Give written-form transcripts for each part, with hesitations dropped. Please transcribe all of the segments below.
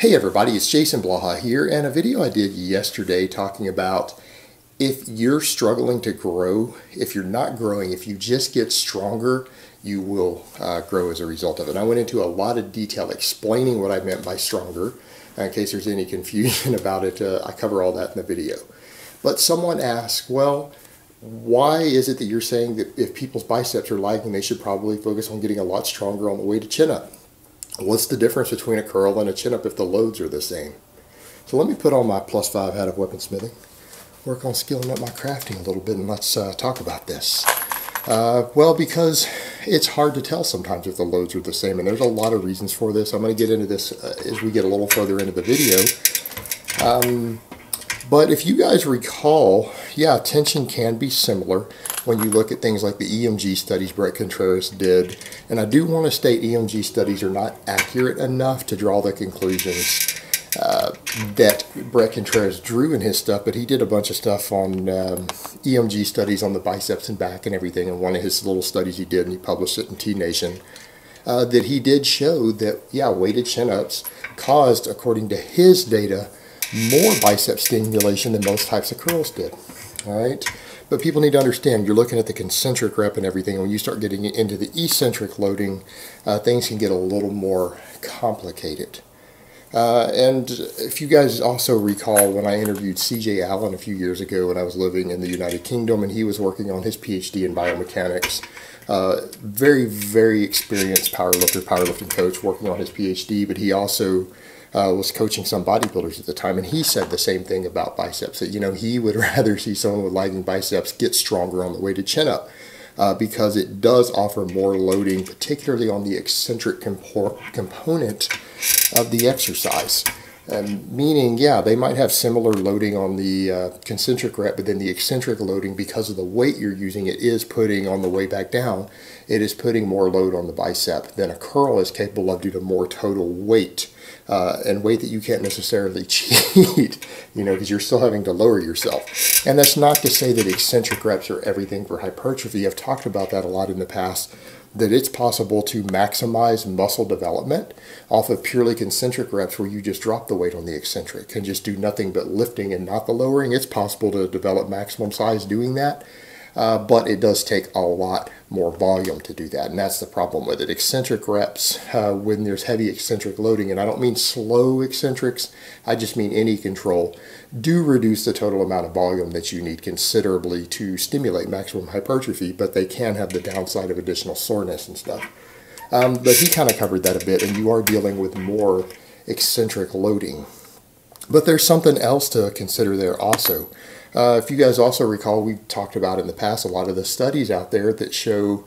Hey everybody, it's Jason Blaha here, and a video I did yesterday talking about if you're struggling to grow, if you're not growing, if you just get stronger, you will grow as a result of it. And I went into a lot of detail explaining what I meant by stronger. In case there's any confusion about it, I cover all that in the video. But someone asked, well, why is it that you're saying that if people's biceps are lagging, they should probably focus on getting a lot stronger on the way to chin up? What's the difference between a curl and a chin-up if the loads are the same? So let me put on my +5 hat of weaponsmithing, work on skilling up my crafting a little bit, and let's talk about this. Well, because it's hard to tell sometimes if the loads are the same, and there's a lot of reasons for this. I'm going to get into this as we get a little further into the video. But if you guys recall, yeah, tension can be similar when you look at things like the EMG studies Bret Contreras did. And I do want to state EMG studies are not accurate enough to draw the conclusions that Bret Contreras drew in his stuff, but he did a bunch of stuff on EMG studies on the biceps and back and everything. And one of his little studies he did, and he published it in T-Nation, that he did show that, yeah, weighted chin-ups caused, according to his data, more bicep stimulation than most types of curls did. All right, but people need to understand, you're looking at the concentric rep and everything, and when you start getting into the eccentric loading, things can get a little more complicated. And if you guys also recall, when I interviewed CJ Allen a few years ago when I was living in the United Kingdom, and he was working on his PhD in biomechanics, very, very experienced powerlifting coach working on his PhD, but he also was coaching some bodybuilders at the time, and he said the same thing about biceps, that, you know, he would rather see someone with lagging biceps get stronger on the way to chin up because it does offer more loading, particularly on the eccentric component of the exercise. Meaning, yeah, they might have similar loading on the concentric rep, but then the eccentric loading, because of the weight you're using, it is putting on the way back down, it is putting more load on the bicep than a curl is capable of due to more total weight. And weight that you can't necessarily cheat, you know, because you're still having to lower yourself. And that's not to say that eccentric reps are everything for hypertrophy. I've talked about that a lot in the past, that it's possible to maximize muscle development off of purely concentric reps where you just drop the weight on the eccentric and just do nothing but lifting and not the lowering. It's possible to develop maximum size doing that. But it does take a lot more volume to do that, and that's the problem with it. Eccentric reps, when there's heavy eccentric loading, and I don't mean slow eccentrics, I just mean any control, do reduce the total amount of volume that you need considerably to stimulate maximum hypertrophy, but they can have the downside of additional soreness and stuff. But he kind of covered that a bit, and you are dealing with more eccentric loading. But there's something else to consider there also. If you guys also recall, we talked about in the past a lot of the studies out there that show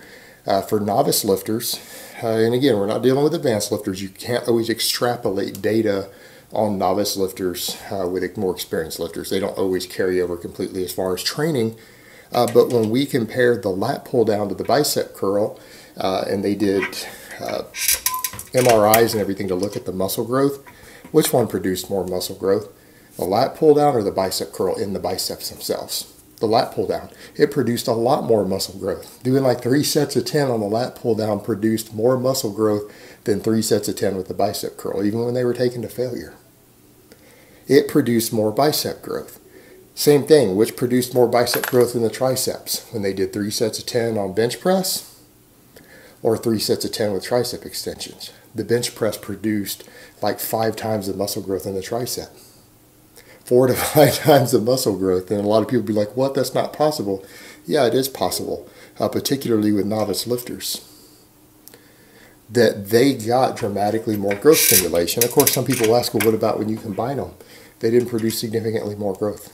for novice lifters, and again, we're not dealing with advanced lifters, you can't always extrapolate data on novice lifters with more experienced lifters. They don't always carry over completely as far as training, but when we compared the lat pull down to the bicep curl, and they did MRIs and everything to look at the muscle growth, which one produced more muscle growth? The lat pull down or the bicep curl in the biceps themselves? The lat pull down. It produced a lot more muscle growth. Doing like 3 sets of 10 on the lat pull down produced more muscle growth than 3 sets of 10 with the bicep curl, even when they were taken to failure. It produced more bicep growth. Same thing, which produced more bicep growth in the triceps when they did 3 sets of 10 on bench press or 3 sets of 10 with tricep extensions. The bench press produced like 5 times the muscle growth in the tricep. 4 to 5 times the muscle growth. And a lot of people be like, what, that's not possible. Yeah, it is possible, particularly with novice lifters, that they got dramatically more growth stimulation. Of course, some people ask, well, what about when you combine them? They didn't produce significantly more growth.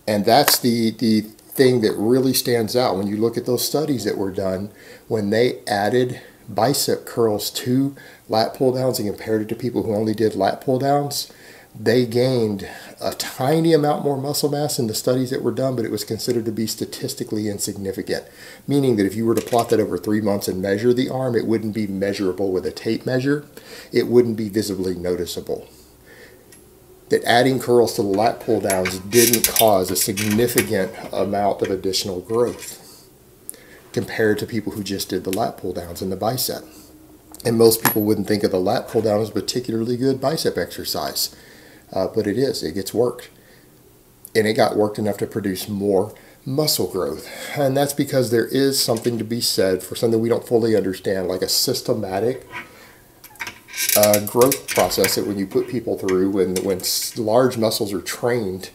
And that's the thing that really stands out when you look at those studies that were done when they added bicep curls to lat pull downs and compared it to people who only did lat pull downs. They gained a tiny amount more muscle mass in the studies that were done, but it was considered to be statistically insignificant, meaning that if you were to plot that over 3 months and measure the arm, it wouldn't be measurable with a tape measure. It wouldn't be visibly noticeable. That adding curls to the lat pull downs didn't cause a significant amount of additional growth compared to people who just did the lat pull downs in the bicep. And most people wouldn't think of the lat pull down as a particularly good bicep exercise. But it is. It gets worked. And it got worked enough to produce more muscle growth. And that's because there is something to be said for something we don't fully understand, like a systematic growth process that when you put people through, when large muscles are trained,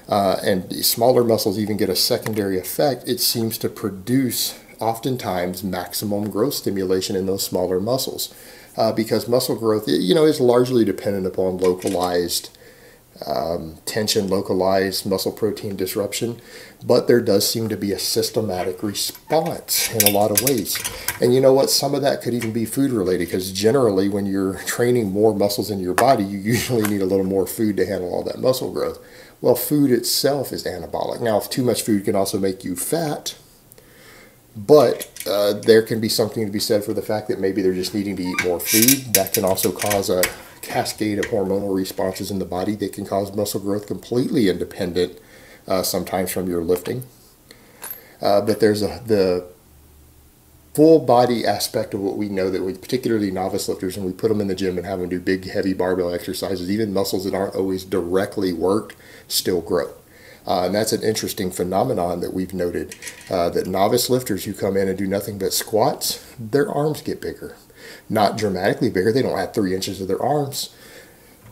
and smaller muscles even get a secondary effect, it seems to produce oftentimes maximum growth stimulation in those smaller muscles. Because muscle growth, is largely dependent upon localized tension, localized muscle protein disruption, but there does seem to be a systematic response in a lot of ways. And you know what? Some of that could even be food related, because generally when you're training more muscles in your body, you usually need a little more food to handle all that muscle growth. Well, food itself is anabolic. Now, if too much food can also make you fat, but there can be something to be said for the fact that maybe they're just needing to eat more food. That can also cause a cascade of hormonal responses in the body that can cause muscle growth completely independent sometimes from your lifting. But there's the full body aspect of what we know, that we, particularly novice lifters, when we put them in the gym and have them do big heavy barbell exercises, even muscles that aren't always directly worked still grow. And that's an interesting phenomenon that we've noted, that novice lifters who come in and do nothing but squats, their arms get bigger. Not dramatically bigger, they don't add 3 inches of their arms,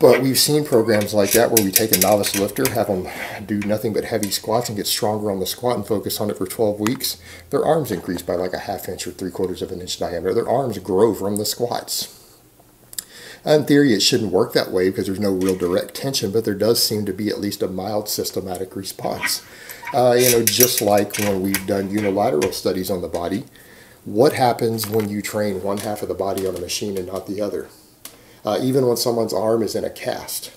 but we've seen programs like that where we take a novice lifter, have them do nothing but heavy squats and get stronger on the squat and focus on it for 12 weeks. Their arms increase by like a ½ inch or 3/4 of an inch diameter. Their arms grow from the squats. In theory, it shouldn't work that way because there's no real direct tension, but there does seem to be at least a mild systematic response. Just like when we've done unilateral studies on the body, what happens when you train one half of the body on a machine and not the other? Even when someone's arm is in a cast,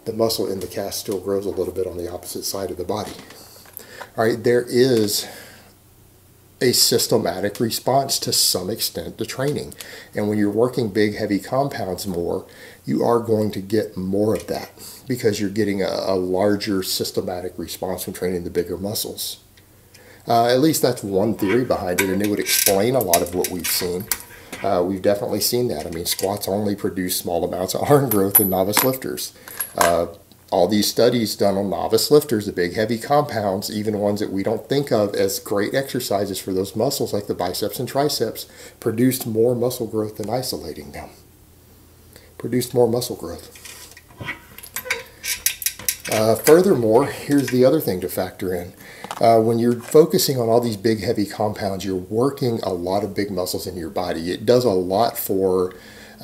the muscle in the cast still grows a little bit on the opposite side of the body. All right, there is a systematic response to some extent to training. And when you're working big, heavy compounds more, you are going to get more of that because you're getting a larger systematic response from training the bigger muscles. At least that's one theory behind it, and it would explain a lot of what we've seen. We've definitely seen that. I mean, squats only produce small amounts of arm growth in novice lifters. All these studies done on novice lifters, the big heavy compounds, even ones that we don't think of as great exercises for those muscles like the biceps and triceps, produced more muscle growth than isolating them. Produced more muscle growth. Furthermore, here's the other thing to factor in. When you're focusing on all these big heavy compounds, you're working a lot of big muscles in your body. It does a lot for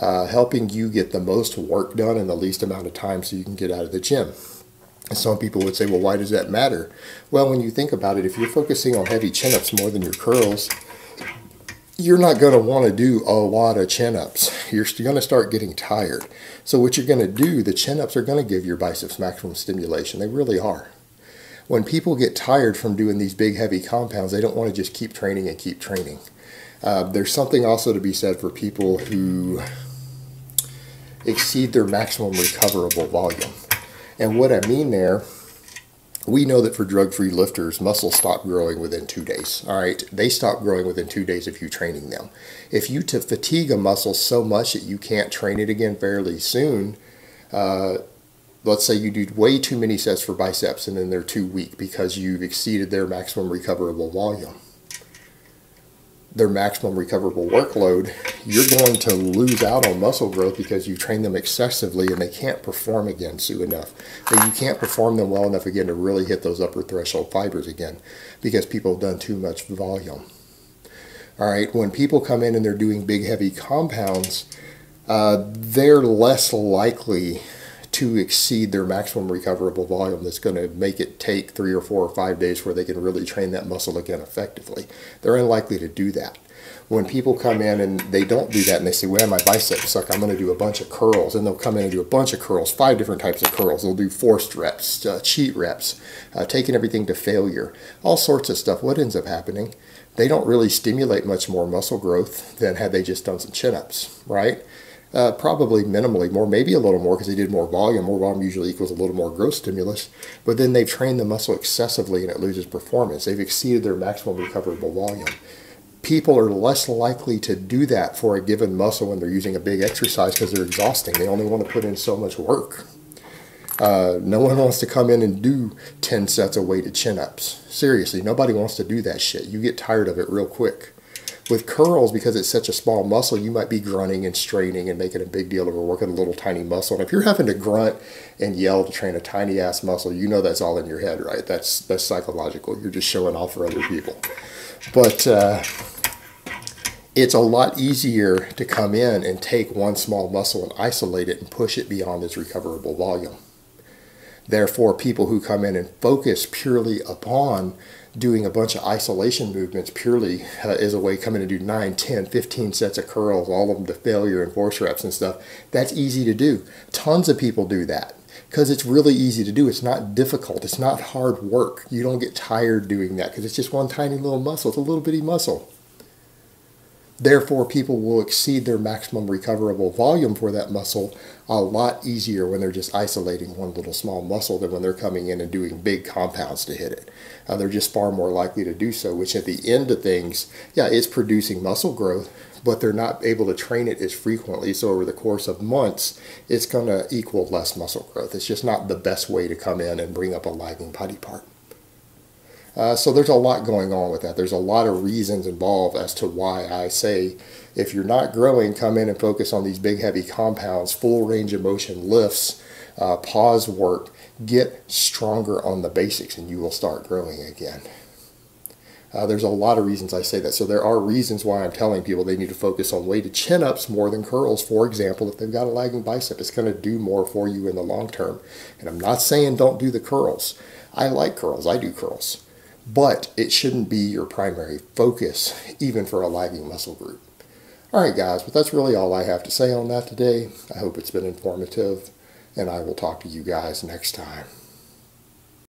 helping you get the most work done in the least amount of time so you can get out of the gym. Some people would say, well, why does that matter? Well, when you think about it, if you're focusing on heavy chin-ups more than your curls, you're not going to want to do a lot of chin-ups. You're going to start getting tired. So what you're going to do, the chin-ups are going to give your biceps maximum stimulation. They really are. When people get tired from doing these big heavy compounds, they don't want to just keep training and keep training. There's something also to be said for people who exceed their maximum recoverable volume. And what I mean there, we know that for drug-free lifters, muscles stop growing within 2 days. All right, they stop growing within 2 days of you training them. If you fatigue a muscle so much that you can't train it again fairly soon, let's say you do way too many sets for biceps and then they're too weak because you've exceeded their maximum recoverable volume, their maximum recoverable workload, you're going to lose out on muscle growth because you train them excessively and they can't perform again soon enough. And you can't perform them well enough again to really hit those upper threshold fibers again because people have done too much volume. All right, when people come in and they're doing big heavy compounds, they're less likely to exceed their maximum recoverable volume that's going to make it take 3 or 4 or 5 days where they can really train that muscle again effectively. They're unlikely to do that. When people come in and they don't do that and they say, well, my biceps suck, I'm going to do a bunch of curls, and they'll come in and do a bunch of curls, 5 different types of curls. They'll do forced reps, cheat reps, taking everything to failure, all sorts of stuff. What ends up happening? They don't really stimulate much more muscle growth than had they just done some chin-ups, right? Probably minimally more, maybe a little more because they did more volume. More volume usually equals a little more growth stimulus, but then they've trained the muscle excessively and it loses performance. They've exceeded their maximum recoverable volume. people are less likely to do that for a given muscle when they're using a big exercise because they're exhausting. They only want to put in so much work. No one wants to come in and do 10 sets of weighted chin-ups. Seriously, nobody wants to do that shit. You get tired of it real quick. With curls, because it's such a small muscle, you might be grunting and straining and making a big deal of working a little tiny muscle. And if you're having to grunt and yell to train a tiny ass muscle, you know that's all in your head, right? That's psychological. You're just showing off for other people. But it's a lot easier to come in and take one small muscle and isolate it and push it beyond its recoverable volume. Therefore, people who come in and focus purely upon doing a bunch of isolation movements purely as a way to come in and do 9, 10, 15 sets of curls, all of them to failure and force reps and stuff, that's easy to do. Tons of people do that because it's really easy to do. It's not difficult. It's not hard work. You don't get tired doing that because it's just one tiny little muscle. It's a little bitty muscle. Therefore, people will exceed their maximum recoverable volume for that muscle a lot easier when they're just isolating one little small muscle than when they're coming in and doing big compounds to hit it. They're just far more likely to do so, which at the end of things, yeah, it's producing muscle growth, but they're not able to train it as frequently. So over the course of months, it's going to equal less muscle growth. It's just not the best way to come in and bring up a lagging body part. So there's a lot going on with that. There's a lot of reasons involved as to why I say if you're not growing, come in and focus on these big heavy compounds, full range of motion lifts, pause work, get stronger on the basics and you will start growing again. There's a lot of reasons I say that. So there are reasons why I'm telling people they need to focus on weighted chin-ups more than curls. For example, if they've got a lagging bicep, it's going to do more for you in the long term. And I'm not saying don't do the curls. I like curls. I do curls. But it shouldn't be your primary focus, even for a lagging muscle group. All right, guys, but that's really all I have to say on that today. I hope it's been informative, and I will talk to you guys next time.